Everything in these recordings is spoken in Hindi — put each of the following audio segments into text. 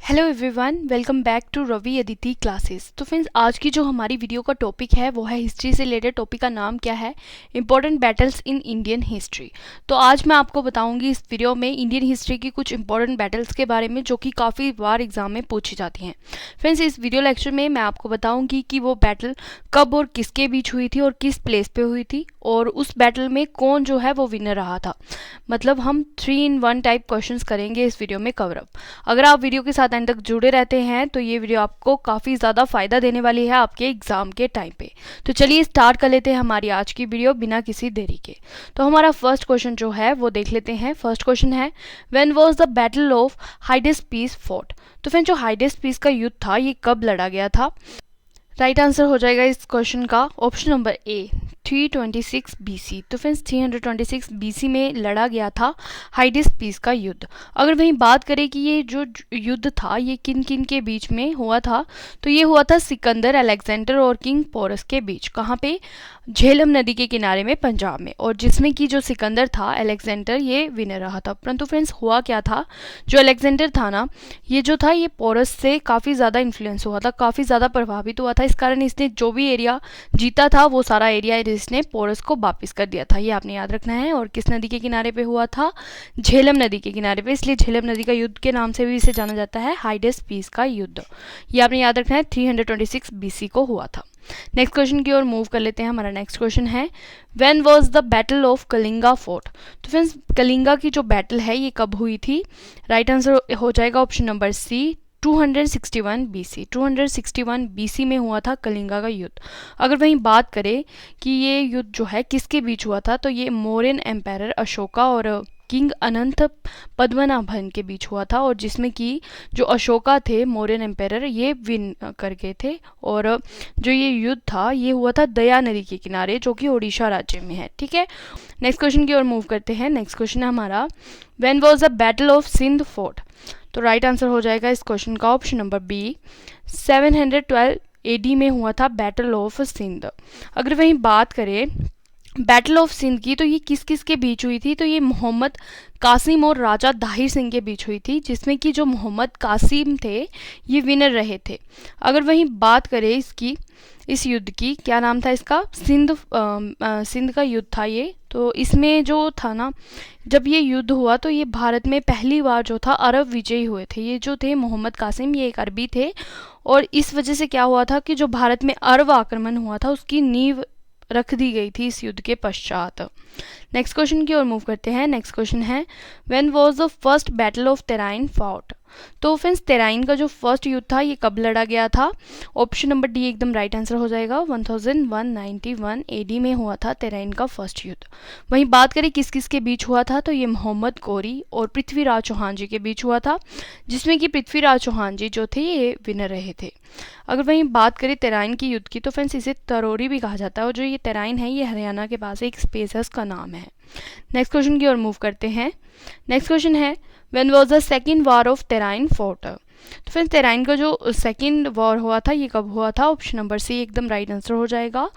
Hello everyone, welcome back to Ravi Aditi classes. तो फ्रेंड्स, आज की जो हमारी वीडियो का टॉपिक है वो है हिस्ट्री से रिलेटेड। टॉपिक का नाम क्या है? Important battles in Indian history. तो आज मैं आपको बताऊंगी इस वीडियो में इंडियन हिस्ट्री की कुछ इंपॉर्टेंट बैटल्स के बारे में जो कि काफ़ी बार एग्जाम में पूछी जाती हैं। फ्रेंड्स, इस वीडियो लेक्चर में मैं आपको बताऊँगी कि वो बैटल कब और किसके बीच हुई थी और किस प्लेस पर हुई थी, और उस बैटल में कौन जो है वो विनर रहा था। मतलब हम 3 in 1 टाइप क्वेश्चंस करेंगे इस वीडियो में कवर अप। अगर आप वीडियो के साथ एंड तक जुड़े रहते हैं तो ये वीडियो आपको काफ़ी ज़्यादा फ़ायदा देने वाली है आपके एग्ज़ाम के टाइम पे। तो चलिए स्टार्ट कर लेते हैं हमारी आज की वीडियो बिना किसी देरी के। तो हमारा फर्स्ट क्वेश्चन जो है वो देख लेते हैं। फर्स्ट क्वेश्चन है, when was the battle of Hydaspes fought. तो फ्रेंड, जो हाइडेस्पीस का युद्ध था ये कब लड़ा गया था? राइट आंसर हो जाएगा इस क्वेश्चन का ऑप्शन नंबर ए, 326 BC। तो फ्रेंड्स, 326 BC में लड़ा गया था हाइडेस्पीस का युद्ध। अगर वहीं बात करें कि ये जो युद्ध था ये किन किन के बीच में हुआ था, तो ये हुआ था सिकंदर, अलेक्जेंडर और किंग पोरस के बीच। कहाँ पे? झेलम नदी के किनारे में, पंजाब में। और जिसमें कि जो सिकंदर था, अलेक्जेंडर, ये विनर रहा था। परंतु फ्रेंड्स, हुआ क्या था, जो अलेक्जेंडर था ना, ये जो था ये पोरस से काफ़ी ज़्यादा इन्फ्लुएंस हुआ था, काफ़ी ज़्यादा प्रभावित हुआ था। इस कारण इसने जो भी एरिया जीता था वो सारा एरिया इसने पोरस को वापस कर दिया था। ये आपने याद रखना है। और किस नदी के किनारे पे हुआ था? झेलम नदी के किनारे पे, इसलिए झेलम नदी का युद्ध के नाम से भी इसे जाना जाता है, हाइडेस्पीस का युद्ध। ये आपने याद रखना है, 326 BC को हुआ था। नेक्स्ट क्वेश्चन की ओर मूव कर लेते हैं। हमारा नेक्स्ट क्वेश्चन है, when was the battle of Kalinga fort. तो फ्रेंड्स, कलिंगा की जो बैटल है ये कब हुई थी? राइट आंसर हो जाएगा ऑप्शन नंबर सी, 261 BC। 261 BC में हुआ था कलिंगा का युद्ध। अगर वहीं बात करें कि ये युद्ध जो है किसके बीच हुआ था, तो ये मौर्यन एम्पायर अशोका और किंग अनंत पद्मनाभन के बीच हुआ था। और जिसमें कि जो अशोका थे, मौर्यन एम्पायर, ये विन कर गए थे। और जो ये युद्ध था ये हुआ था दया नदी के किनारे, जो कि उड़ीसा राज्य में है। ठीक है, नेक्स्ट क्वेश्चन की ओर मूव करते हैं। नेक्स्ट क्वेश्चन है हमारा, when was the battle of Sindh fort. तो राइट आंसर हो जाएगा इस क्वेश्चन का ऑप्शन नंबर बी, 712 AD में हुआ था बैटल ऑफ सिंध। अगर वहीं बात करें बैटल ऑफ सिंध की, तो ये किस किस के बीच हुई थी, तो ये मोहम्मद कासिम और राजा दाहिर सिंह के बीच हुई थी, जिसमें कि जो मोहम्मद कासिम थे ये विनर रहे थे। अगर वहीं बात करें इसकी, इस युद्ध की, क्या नाम था इसका? सिंध का युद्ध था ये। तो इसमें जो था ना, जब ये युद्ध हुआ तो ये भारत में पहली बार जो था अरब विजयी हुए थे। ये जो थे मोहम्मद कासिम, ये एक अरबी थे। और इस वजह से क्या हुआ था कि जो भारत में अरब आक्रमण हुआ था उसकी नींव रख दी गई थी इस युद्ध के पश्चात। नेक्स्ट क्वेश्चन की ओर मूव करते हैं। नेक्स्ट क्वेश्चन है, when was the first battle of Tarain fought. तो फ्रेंड्स, तेराइन का जो फर्स्ट युद्ध था ये कब लड़ा गया था? ऑप्शन नंबर डी एकदम राइट आंसर हो जाएगा, 1191 AD में हुआ था तेराइन का फर्स्ट युद्ध। वहीं बात करें किस किस के बीच हुआ था, तो ये मोहम्मद गौरी और पृथ्वीराज चौहान जी के बीच हुआ था, जिसमें कि पृथ्वीराज चौहान जी जो थे ये विनर रहे थे। अगर वहीं बात करें तेराइन की युद्ध की, तो फ्रेंड्स इसे तरोरी भी कहा जाता है। और जो ये तेराइन है ये हरियाणा के पास एक स्पेस है, उसका नाम है। नेक्स्ट क्वेश्चन की ओर मूव करते हैं। नेक्स्ट क्वेश्चन है, when was the second war of Tarain fort. तो फिर तेराइन का जो सेकंड वॉर हुआ था ये कब हुआ था? ऑप्शन नंबर सी एकदम राइट आंसर हो जाएगा,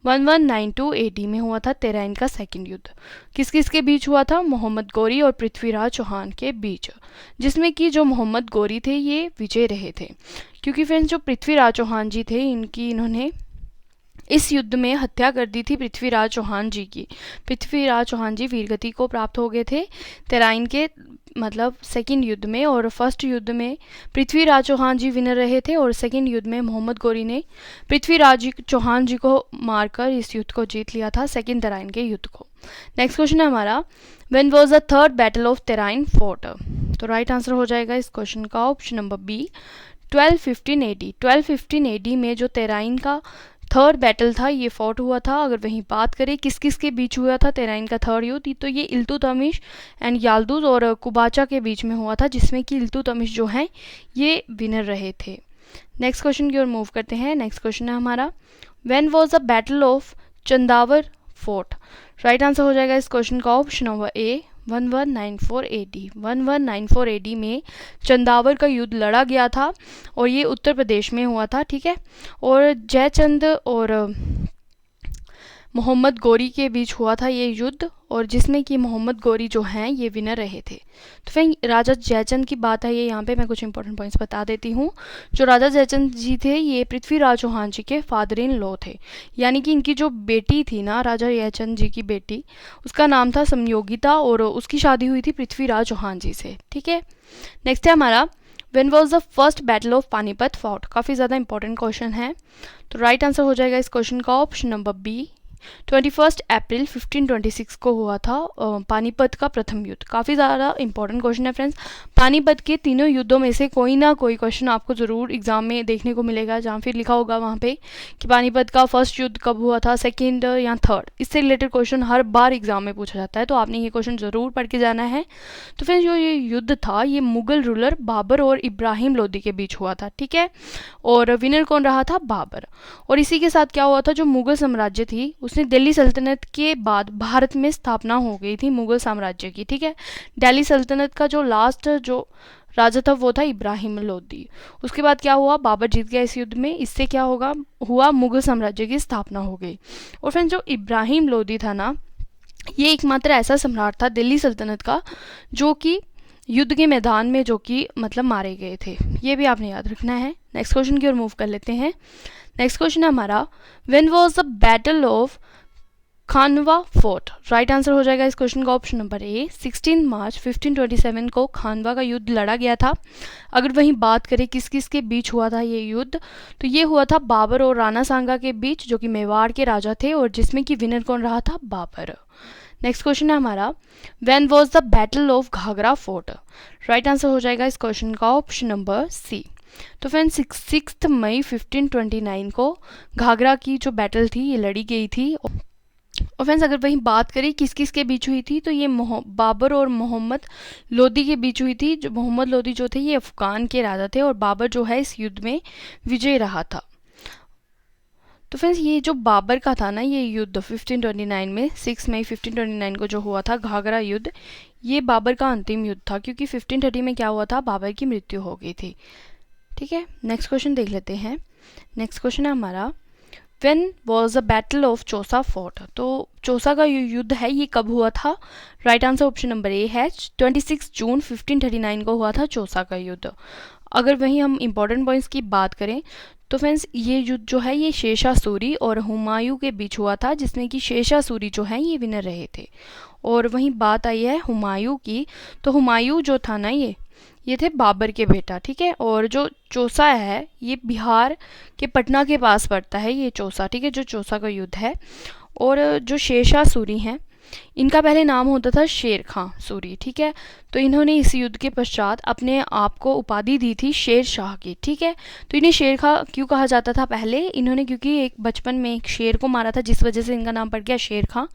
1192 AD में हुआ था तेराइन का सेकंड युद्ध। किस किस के बीच हुआ था? मोहम्मद गौरी और पृथ्वीराज चौहान के बीच, जिसमें कि जो मोहम्मद गौरी थे ये विजय रहे थे। क्योंकि फ्रेंड्स, जो पृथ्वीराज चौहान जी थे इन्होंने इस युद्ध में हत्या कर दी थी पृथ्वीराज चौहान जी की। पृथ्वीराज चौहान जी वीरगति को प्राप्त हो गए थे तेराइन के मतलब सेकंड युद्ध में। और फर्स्ट युद्ध में पृथ्वीराज चौहान जी विनर रहे थे, और सेकंड युद्ध में मोहम्मद गौरी ने पृथ्वीराज चौहान जी को मारकर इस युद्ध को जीत लिया था, सेकंड तेराइन के युद्ध को। नेक्स्ट क्वेश्चन है हमारा, when was the third battle of Tarain fort. तो राइट आंसर हो जाएगा इस क्वेश्चन का option number B, 1215 AD। 1215 AD में जो तेराइन का थर्ड बैटल था ये फॉट हुआ था। अगर वहीं बात करें किस किस के बीच हुआ था तेराइन का थर्ड युद्ध, तो ये इल्तुतमिश एंड याल्दुज और कुबाचा के बीच में हुआ था, जिसमें कि इल्तुतमिश जो है ये विनर रहे थे। नेक्स्ट क्वेश्चन की ओर मूव करते हैं। नेक्स्ट क्वेश्चन है हमारा, when was the battle of Chandawar fort. Right answer हो जाएगा इस क्वेश्चन का option number A, 1194 AD। 1194 AD में चंदावर का युद्ध लड़ा गया था और ये उत्तर प्रदेश में हुआ था। ठीक है, और जयचंद और मोहम्मद गोरी के बीच हुआ था ये युद्ध, और जिसमें कि मोहम्मद गोरी जो हैं ये विनर रहे थे। तो फिर राजा जयचंद की बात है, ये यहाँ पे मैं कुछ इंपॉर्टेंट पॉइंट्स बता देती हूँ। जो राजा जयचंद जी थे ये पृथ्वीराज चौहान जी के फादर इन लॉ थे, यानी कि इनकी जो बेटी थी ना, राजा जयचंद जी की बेटी, उसका नाम था समयोगिता, और उसकी शादी हुई थी पृथ्वीराज चौहान जी से। ठीक है, नेक्स्ट है हमारा when was the first battle of Panipat fought. काफ़ी ज़्यादा इंपॉर्टेंट क्वेश्चन है, तो राइट आंसर हो जाएगा इस क्वेश्चन का ऑप्शन नंबर बी। 21 अप्रैल 1526 को हुआ था पानीपत का प्रथम युद्ध। काफ़ी ज़्यादा इंपॉर्टेंट क्वेश्चन है फ्रेंड्स। पानीपत के तीनों युद्धों में से कोई ना कोई क्वेश्चन आपको ज़रूर एग्जाम में देखने को मिलेगा, जहाँ फिर लिखा होगा वहाँ पे कि पानीपत का फर्स्ट युद्ध कब हुआ था, सेकेंड या थर्ड। इससे रिलेटेड क्वेश्चन हर बार एग्जाम में पूछा जाता है, तो आपने ये क्वेश्चन ज़रूर पढ़ के जाना है। तो फ्रेंड्स जो ये युद्ध था ये मुगल रूलर बाबर और इब्राहिम लोदी के बीच हुआ था। ठीक है, और विनर कौन रहा था? बाबर। और इसी के साथ क्या हुआ था, जो मुगल साम्राज्य थी उसने दिल्ली सल्तनत के बाद भारत में स्थापना हो गई थी मुगल साम्राज्य की। ठीक है, दिल्ली सल्तनत का जो लास्ट जो राजा था वो था इब्राहिम लोदी। उसके बाद क्या हुआ, बाबर जीत गया इस युद्ध में, इससे क्या हुआ मुगल साम्राज्य की स्थापना हो गई। और फ्रेंड्स जो इब्राहिम लोदी था ना, ये एकमात्र ऐसा सम्राट था दिल्ली सल्तनत का जो कि युद्ध के मैदान में जो कि मतलब मारे गए थे। ये भी आपने याद रखना है। नेक्स्ट क्वेश्चन की ओर मूव कर लेते हैं। नेक्स्ट क्वेश्चन है हमारा when was the battle of Khanwa fort. Right answer हो जाएगा इस क्वेश्चन का ऑप्शन नंबर ए। 16 मार्च 1527 को खानवा का युद्ध लड़ा गया था। अगर वहीं बात करें किस किस के बीच हुआ था ये युद्ध, तो ये हुआ था बाबर और राणा सांगा के बीच, जो कि मेवाड़ के राजा थे, और जिसमें कि विनर कौन रहा था? बाबर। नेक्स्ट क्वेश्चन है हमारा when was the battle of Ghaghra fort. Right answer हो जाएगा इस क्वेश्चन का ऑप्शन नंबर सी। तो फ्रेंड्स 6 मई 1529 को घाघरा की जो बैटल थी ये लड़ी गई थी। और फ्रेंड्स अगर वहीं बात करें किस किस के बीच हुई थी, तो ये बाबर और मोहम्मद लोदी के बीच हुई थी। जो मोहम्मद लोदी जो थे ये अफगान के राजा थे, और बाबर जो है इस युद्ध में विजय रहा था। तो फ्रेंड्स ये जो बाबर का था ना ये युद्ध 1529 में, 6 मई 1529 को जो हुआ था घाघरा युद्ध, ये बाबर का अंतिम युद्ध था, क्योंकि 1530 में क्या हुआ था, बाबर की मृत्यु हो गई थी। ठीक है, नेक्स्ट क्वेश्चन देख लेते हैं। नेक्स्ट क्वेश्चन है हमारा when was the battle of Chausa fort. तो चौसा का युद्ध है ये कब हुआ था? राइट आंसर ऑप्शन नंबर ए है 26 जून 1539 को हुआ था चौसा का युद्ध। अगर वहीं हम इंपॉर्टेंट पॉइंट्स की बात करें, तो फ्रेंड्स ये युद्ध जो है ये शेरशाह सूरी और हुमायूं के बीच हुआ था, जिसमें कि शेरशाह सूरी जो है ये विनर रहे थे। और वहीं बात आई है हुमायूं की, तो हुमायूं जो था ना ये थे बाबर के बेटा। ठीक है, और जो चौसा है ये बिहार के पटना के पास पड़ता है ये चौसा। ठीक है, जो चौसा का युद्ध है। और जो शेरशाह सूरी हैं इनका पहले नाम होता था शेर खां सूरी। ठीक है, तो इन्होंने इस युद्ध के पश्चात अपने आप को उपाधि दी थी शेर शाह की। ठीक है, तो इन्हें शेर खां क्यों कहा जाता था? पहले इन्होंने क्योंकि एक बचपन में एक शेर को मारा था, जिस वजह से इनका नाम पड़ गया शेर खां।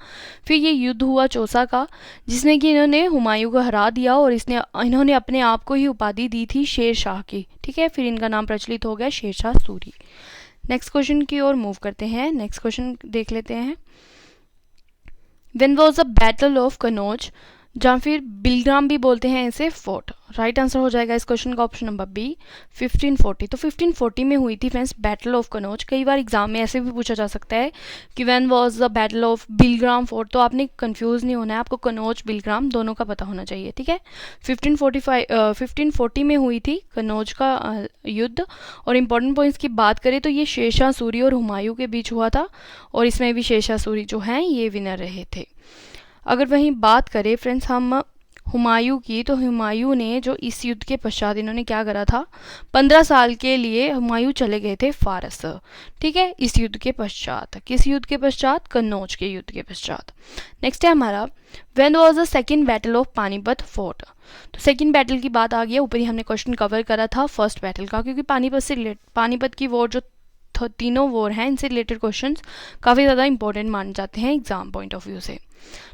फिर ये युद्ध हुआ चौसा का, जिसमें कि इन्होंने हुमायूं को हरा दिया, और इन्होंने अपने आप को ही उपाधि दी थी शेर शाह की। ठीक है, फिर इनका नाम प्रचलित हो गया शेर शाह सूरी। नेक्स्ट क्वेश्चन की ओर मूव करते हैं। नेक्स्ट क्वेश्चन देख लेते हैं। When was the battle of Kannauj, जहाँ फिर बिलग्राम भी बोलते हैं इसे, फोर्ट। राइट आंसर हो जाएगा इस क्वेश्चन का ऑप्शन नंबर बी 1540। तो 1540 में हुई थी फ्रेंड्स बैटल ऑफ कनौज। कई बार एग्जाम में ऐसे भी पूछा जा सकता है कि when was the battle of Bilgram fort, तो आपने कंफ्यूज नहीं होना है, आपको कनौज बिलग्राम दोनों का पता होना चाहिए। ठीक है, 1540 में हुई थी कनौज का युद्ध। और इम्पोर्टेंट पॉइंट्स की बात करें तो ये शेरशाह सूरी और हुमायूं के बीच हुआ था, और इसमें भी शेरशाह सूरी जो हैं ये विनर रहे थे। अगर वहीं बात करें फ्रेंड्स हम हुमायूं की, तो हुमायूं ने जो इस युद्ध के पश्चात इन्होंने क्या करा था, 15 साल के लिए हुमायूं चले गए थे फारस। ठीक है, इस युद्ध के पश्चात। किस युद्ध के पश्चात? कन्नौज के युद्ध के पश्चात। नेक्स्ट है हमारा when was the second battle of Panipat fort. तो सेकंड बैटल की बात आ गई है, ऊपर ही हमने क्वेश्चन कवर करा था फर्स्ट बैटल का, क्योंकि पानीपत की वॉर जो तीनों वॉर हैं इनसे रिलेटेड क्वेश्चंस काफ़ी ज़्यादा इंपॉर्टेंट माने जाते हैं एग्जाम पॉइंट ऑफ व्यू से।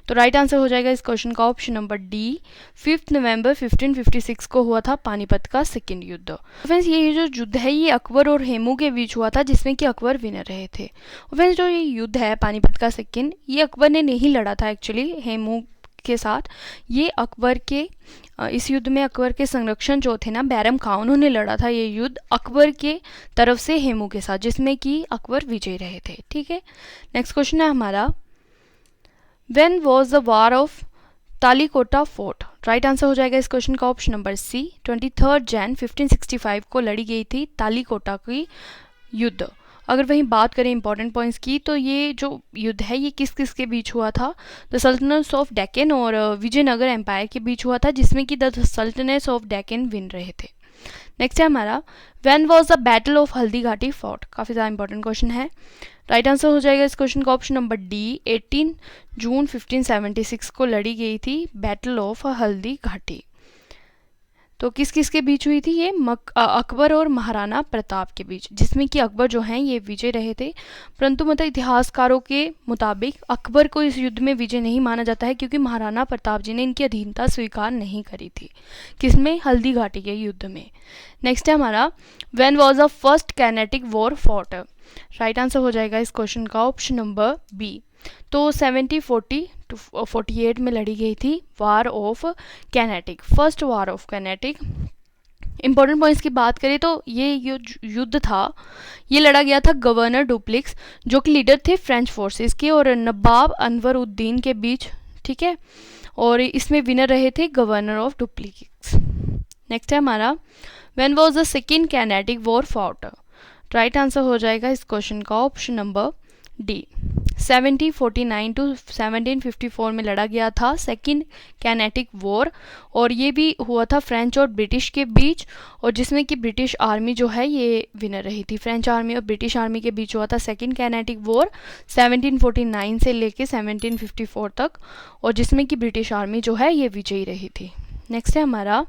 तो राइट आंसर हो जाएगा इस क्वेश्चन का ऑप्शन नंबर डी। 5 नवंबर 1556 को हुआ था पानीपत का सेकंड युद्ध। फ्रेंड्स ये जो युद्ध है ये अकबर और हेमू के बीच हुआ था, जिसमें कि अकबर विनर रहे थे। फ्रेंड्स जो ये युद्ध है पानीपत का सेकंड, ये अकबर ने नहीं लड़ा था एक्चुअली हेमू के साथ, ये अकबर के इस युद्ध में अकबर के संरक्षण जो थे ना, बैरम खां, उन्होंने लड़ा था ये युद्ध अकबर के तरफ से हेमू के साथ, जिसमें कि अकबर विजयी रहे थे। ठीक है, नेक्स्ट क्वेश्चन है हमारा, when was the war of Talikota fort? Right answer हो जाएगा इस क्वेश्चन का ऑप्शन नंबर सी, 23 जैन 1565 को लड़ी गई थी तालीकोटा की युद्ध। अगर वहीं बात करें इंपॉर्टेंट पॉइंट्स की, तो ये जो युद्ध है ये किस किस के बीच हुआ था? द सल्तनट्स ऑफ डेक्कन और विजयनगर एम्पायर के बीच हुआ था, जिसमें कि द सल्तनट्स ऑफ डेक्कन विन रहे थे। नेक्स्ट है हमारा, when was the battle of Haldi Ghati fought? काफ़ी ज़्यादा इंपॉर्टेंट क्वेश्चन है। राइट आंसर हो जाएगा इस क्वेश्चन का ऑप्शन नंबर डी, 18 जून 1576 को लड़ी गई थी बैटल ऑफ हल्दी घाटी। तो किस किस के बीच हुई थी ये? अकबर और महाराणा प्रताप के बीच, जिसमें कि अकबर जो हैं ये विजय रहे थे। परंतु मतलब इतिहासकारों के मुताबिक अकबर को इस युद्ध में विजय नहीं माना जाता है, क्योंकि महाराणा प्रताप जी ने इनकी अधीनता स्वीकार नहीं करी थी। किसमें? हल्दी घाटी के युद्ध में। नेक्स्ट है हमारा, when was the first kinetic war fought? Right answer हो जाएगा इस क्वेश्चन का ऑप्शन नंबर बी। तो 1740 टू 48 में लड़ी गई थी war of kinetic, first war of kinetic. Important points की बात करें तो ये युद्ध था, ये लड़ा गया था गवर्नर डुप्लिक्स, जो कि लीडर थे फ्रेंच फोर्सेस के, और नवाब अनवर उद्दीन के बीच। ठीक है, और इसमें विनर रहे थे गवर्नर ऑफ डुप्लिक्स। नेक्स्ट है हमारा, when was the second kinetic war fought? Right answer हो जाएगा इस क्वेश्चन का ऑप्शन नंबर डी, 1749 टू 1754 में लड़ा गया था सेकेंड कैनेटिक वॉर, और ये भी हुआ था फ्रेंच और ब्रिटिश के बीच, और जिसमें कि ब्रिटिश आर्मी जो है ये विनर रही थी। फ्रेंच आर्मी और ब्रिटिश आर्मी के बीच हुआ था सेकेंड कैनेटिक वॉर 1749 से लेके 1754 तक, और जिसमें कि ब्रिटिश आर्मी जो है ये विजयी रही थी। नेक्स्ट है हमारा,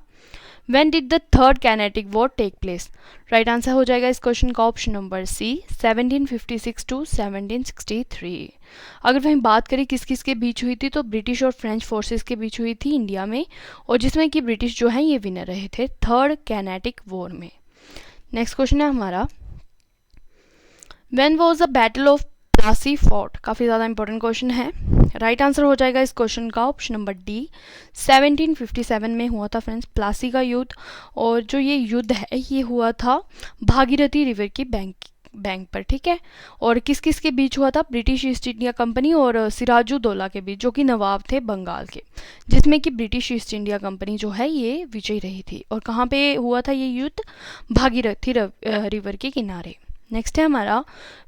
When did the third Carnatic War take place? Right answer हो जाएगा इस क्वेश्चन का ऑप्शन नंबर सी, 1756 टू 1763। अगर वहीं बात करें किस किस के बीच हुई थी, तो ब्रिटिश और फ्रेंच फोर्सेस के बीच हुई थी इंडिया में, और जिसमें कि ब्रिटिश जो है ये विनर रहे थे थर्ड कैनेटिक वॉर में। नेक्स्ट क्वेश्चन है हमारा, When was the Battle of Plassey fort? काफ़ी ज़्यादा इंपॉर्टेंट क्वेश्चन है। राइट आंसर हो जाएगा इस क्वेश्चन का ऑप्शन नंबर डी, 1757 में हुआ था फ्रेंड्स प्लासी का युद्ध, और जो ये युद्ध है ये हुआ था भागीरथी रिवर की बैंक पर। ठीक है, और किस किस के बीच हुआ था? ब्रिटिश ईस्ट इंडिया कंपनी और सिराजुद्दौला के बीच, जो कि नवाब थे बंगाल के, जिसमें कि ब्रिटिश ईस्ट इंडिया कंपनी जो है ये विजयी रही थी। और कहाँ पे हुआ था ये युद्ध? भागीरथी रिवर के किनारे। नेक्स्ट है हमारा,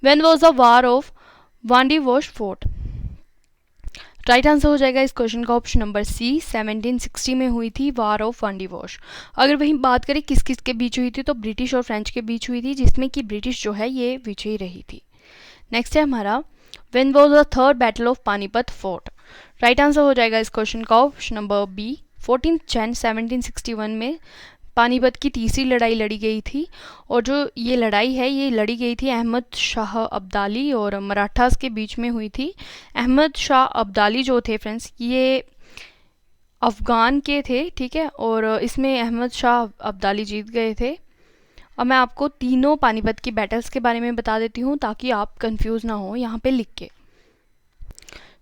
when was the war of Wandiwash fort? Right answer हो जाएगा इस क्वेश्चन का ऑप्शन नंबर सी, 1760 में हुई थी वार ऑफ वांडीवॉश। अगर वहीं बात करें किस किस के बीच हुई थी, तो ब्रिटिश और फ्रेंच के बीच हुई थी, जिसमें कि ब्रिटिश जो है ये विजयी रही थी। नेक्स्ट है हमारा, when was the third battle of Panipat fort? Right answer हो जाएगा इस क्वेश्चन का ऑप्शन नंबर बी, 14 जैन 1761 में पानीपत की तीसरी लड़ाई लड़ी गई थी, और जो ये लड़ाई है ये लड़ी गई थी अहमद शाह अब्दाली और मराठास के बीच में हुई थी। अहमद शाह अब्दाली जो थे फ्रेंड्स ये अफ़गान के थे। ठीक है, और इसमें अहमद शाह अब्दाली जीत गए थे। और मैं आपको तीनों पानीपत की बैटल्स के बारे में बता देती हूँ ताकि आप कंफ्यूज ना हो यहाँ पे लिख के।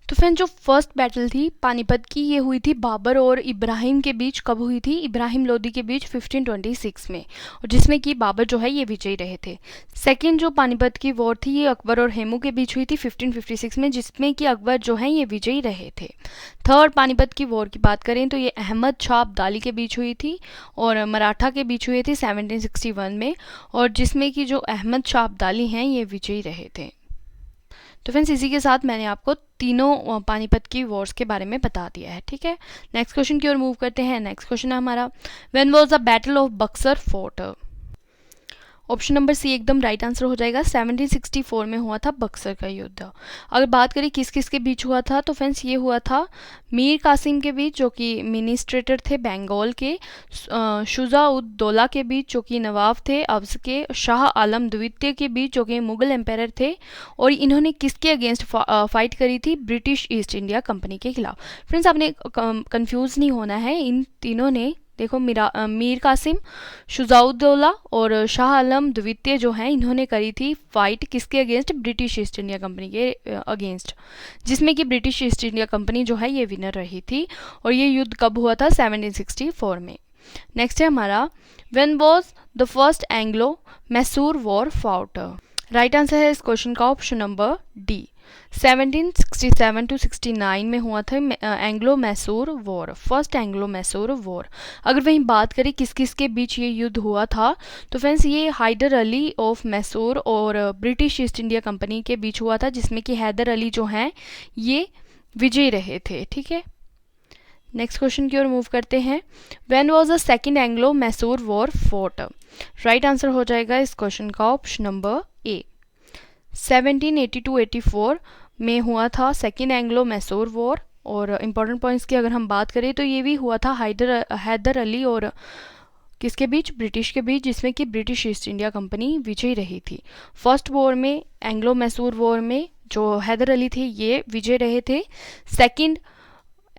तो फ्रेंड जो फर्स्ट बैटल थी पानीपत की ये हुई थी बाबर और इब्राहिम के बीच। कब हुई थी? इब्राहिम लोदी के बीच 1526 में, और जिसमें कि बाबर जो है ये विजयी रहे थे। सेकंड जो पानीपत की वॉर थी ये अकबर और हेमू के बीच हुई थी 1556 में, जिसमें कि अकबर जो है ये विजयी रहे थे। थर्ड पानीपत की वॉर की बात करें तो ये अहमद शाह अब्दाली के बीच हुई थी और मराठा के बीच हुई थी 1761 में, और जिसमें कि जो अहमद शाह अब्दाली हैं ये विजयी रहे थे। तो फ्रेंड्स इसी के साथ मैंने आपको तीनों पानीपत की वॉर्स के बारे में बता दिया है। ठीक है, नेक्स्ट क्वेश्चन की ओर मूव करते हैं। नेक्स्ट क्वेश्चन है हमारा, when was the battle of Buxar fort? Option number C एकदम राइट आंसर हो जाएगा। 1764 में हुआ था बक्सर का युद्ध। अगर बात करें किस किस के बीच हुआ था, तो फ्रेंड्स ये हुआ था मीर कासिम के बीच जो कि मिनिस्ट्रेटर थे बंगाल के, शुजा उद दौला के बीच जो कि नवाब थे अवध के, शाह आलम द्वितीय के बीच जो कि मुगल एम्पायर थे, और इन्होंने किसके अगेंस्ट फाइट करी थी? ब्रिटिश ईस्ट इंडिया कंपनी के खिलाफ। फ्रेंड्स आपने कंफ्यूज नहीं होना है, इन तीनों ने देखो मीर कासिम, शुजाउद्दौला और शाह आलम द्वितीय जो हैं इन्होंने करी थी फाइट किसके against, British east India company के अगेंस्ट, जिसमें कि ब्रिटिश ईस्ट इंडिया कंपनी जो है ये विनर रही थी। और ये युद्ध कब हुआ था, 1764 में। नेक्स्ट है हमारा, when was the first Anglo Mysore war fought. Right answer है इस क्वेश्चन का ऑप्शन नंबर डी, 1767 टू 69 में हुआ था Anglo Mysore war, first Anglo Mysore war. अगर वहीं बात करें किस किस के बीच ये युद्ध हुआ था, तो फ्रेंड्स ये हैदर अली ऑफ मैसूर और ब्रिटिश ईस्ट इंडिया कंपनी के बीच हुआ था, जिसमें कि हैदर अली जो हैं ये विजयी रहे थे। ठीक है, नेक्स्ट क्वेश्चन की ओर मूव करते हैं। When was the second Anglo Mysore war fort. Right answer हो जाएगा इस क्वेश्चन का ऑप्शन नंबर ए, 1782-84 में हुआ था सेकेंड एंग्लो मैसूर वॉर। और इम्पॉर्टेंट पॉइंट्स की अगर हम बात करें तो ये भी हुआ था हैदर अली और किसके बीच, ब्रिटिश के बीच, जिसमें कि ब्रिटिश ईस्ट इंडिया कंपनी विजयी रही थी। फर्स्ट वॉर में, एंग्लो मैसूर वॉर में जो हैदर अली थे ये विजय रहे थे। सेकेंड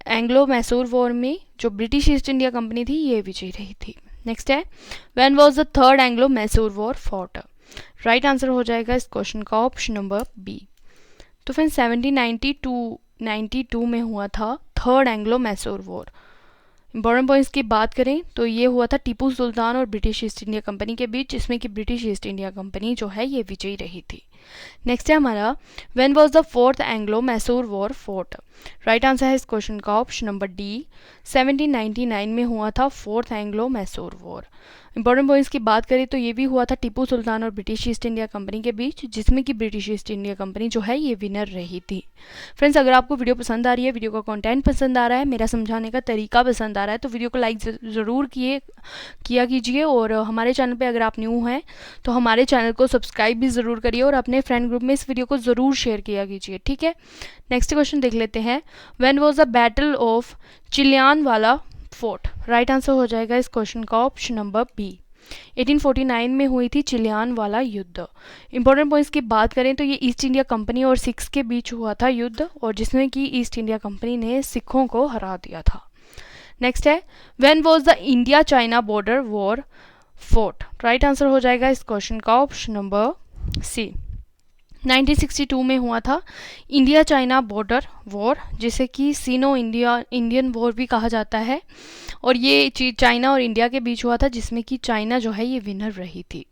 एंग्लो मैसूर वॉर में जो ब्रिटिश ईस्ट इंडिया कंपनी थी ये विजयी रही थी। नेक्स्ट है, when was the third Anglo Mysore war fought. Right answer हो जाएगा इस क्वेश्चन का ऑप्शन नंबर बी। तो फ्रेंड्स 1792 में हुआ था third Anglo Mysore war. Important points की बात करें तो ये हुआ था टीपू सुल्तान और ब्रिटिश ईस्ट इंडिया कंपनी के बीच, जिसमें कि ब्रिटिश ईस्ट इंडिया कंपनी जो है ये विजयी रही थी। नेक्स्ट है हमारा, when was the fourth Anglo Mysore war fort. Right answer है इस क्वेश्चन का ऑप्शन नंबर डी, 1799 में हुआ था fourth Anglo Mysore war. Important points की बात करें तो ये भी हुआ था टीपू सुल्तान और ब्रिटिश ईस्ट इंडिया कंपनी के बीच, जिसमें कि ब्रिटिश ईस्ट इंडिया कंपनी जो है ये विनर रही थी। फ्रेंड्स अगर आपको वीडियो पसंद आ रही है, वीडियो का कंटेंट पसंद आ रहा है, मेरा समझाने का तरीका पसंद आ रहा है, तो वीडियो को लाइक ज़रूर किया कीजिए। और हमारे चैनल पे अगर आप न्यू हैं तो हमारे चैनल को सब्सक्राइब भी ज़रूर करिए और अपने फ्रेंड ग्रुप में इस वीडियो को ज़रूर शेयर किया कीजिए। ठीक है, नेक्स्ट क्वेश्चन देख लेते हैं। When was the battle of Chillianwala fort. Right answer हो जाएगा इस क्वेश्चन का ऑप्शन नंबर बी, 1849 में हुई थी चिलियानवाला युद्ध। इंपॉर्टेंट पॉइंट्स की बात करें तो ये ईस्ट इंडिया कंपनी और सिख्स के बीच हुआ था युद्ध, और जिसमें कि ईस्ट इंडिया कंपनी ने सिखों को हरा दिया था। नेक्स्ट है, when was the India China border war fort. Right answer हो जाएगा इस क्वेश्चन का ऑप्शन नंबर सी, 1962 में हुआ था इंडिया चाइना बॉर्डर वॉर, जिसे कि सीनो इंडियन वॉर भी कहा जाता है। और ये चाइना और इंडिया के बीच हुआ था, जिसमें कि चाइना जो है ये विनर रही थी।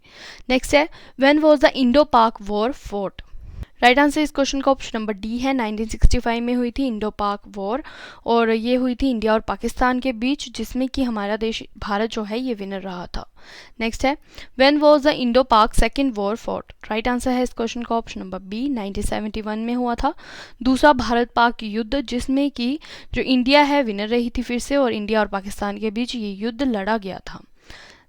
नेक्स्ट है, व्हेन वाज द इंडो पाक वॉर फोर्ट। राइट आंसर इस क्वेश्चन का ऑप्शन नंबर डी है, 1965 में हुई थी इंडो पाक वॉर, और ये हुई थी इंडिया और पाकिस्तान के बीच, जिसमें कि हमारा देश भारत जो है ये विनर रहा था। नेक्स्ट है, व्हेन वाज द इंडो पाक second war fought. Right answer है इस क्वेश्चन का ऑप्शन नंबर बी, 1971 में हुआ था दूसरा भारत पाक युद्ध, जिसमें कि जो इंडिया है विनर रही थी फिर से, और इंडिया और पाकिस्तान के बीच ये युद्ध लड़ा गया था।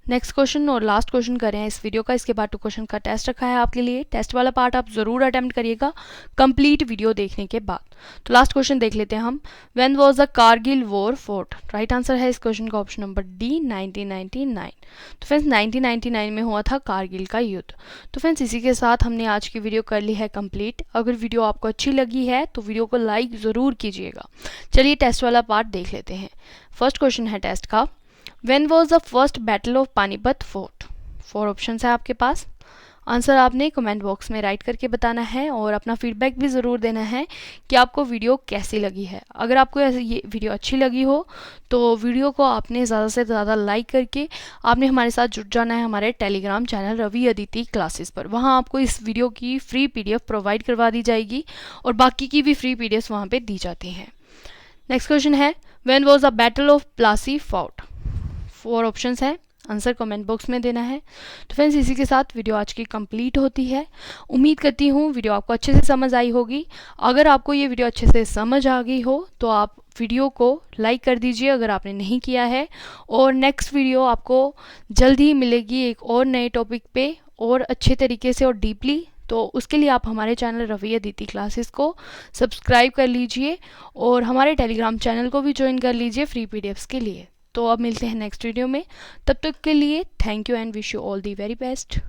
नेक्स्ट क्वेश्चन और लास्ट क्वेश्चन कर रहे हैं इस वीडियो का, इसके बाद 2 क्वेश्चन का टेस्ट रखा है आपके लिए। टेस्ट वाला पार्ट आप ज़रूर अटेम्प्ट करिएगा कंप्लीट वीडियो देखने के बाद। तो लास्ट क्वेश्चन देख लेते हैं हम, when was the Kargil war fort. Right answer है इस क्वेश्चन का ऑप्शन नंबर डी, 1999। तो फ्रेंड्स 1999 में हुआ था कारगिल का युद्ध। तो फ्रेंड्स इसी के साथ हमने आज की वीडियो कर ली है कंप्लीट। अगर वीडियो आपको अच्छी लगी है तो वीडियो को लाइक ज़रूर कीजिएगा। चलिए टेस्ट वाला पार्ट देख लेते हैं। फर्स्ट क्वेश्चन है टेस्ट का, When was the first battle of Panipat fort. 4 options है आपके पास। आंसर आपने कमेंट बॉक्स में राइट करके बताना है और अपना फीडबैक भी ज़रूर देना है कि आपको वीडियो कैसी लगी है। अगर आपको ये वीडियो अच्छी लगी हो तो वीडियो को आपने ज़्यादा से ज़्यादा लाइक करके आपने हमारे साथ जुड़ जाना है हमारे Telegram channel Ravi Aditi classes पर। वहाँ आपको इस वीडियो की फ्री PDF प्रोवाइड करवा दी जाएगी और बाकी की भी फ्री PDFs वहाँ पर दी जाती हैं। नेक्स्ट क्वेश्चन है, when was the battle of Plassey fought. 4 options हैं, आंसर कमेंट बॉक्स में देना है। तो फ्रेंड्स इसी के साथ वीडियो आज की कंप्लीट होती है। उम्मीद करती हूँ वीडियो आपको अच्छे से समझ आई होगी। अगर आपको ये वीडियो अच्छे से समझ आ गई हो तो आप वीडियो को लाइक कर दीजिए अगर आपने नहीं किया है, और नेक्स्ट वीडियो आपको जल्द ही मिलेगी एक और नए टॉपिक पे और अच्छे तरीके से और डीपली। तो उसके लिए आप हमारे चैनल रवि अदिति क्लासेस को सब्सक्राइब कर लीजिए और हमारे टेलीग्राम चैनल को भी ज्वाइन कर लीजिए फ्री PDFs के लिए। तो अब मिलते हैं नेक्स्ट वीडियो में, तब तक के लिए thank you and wish you all the very best.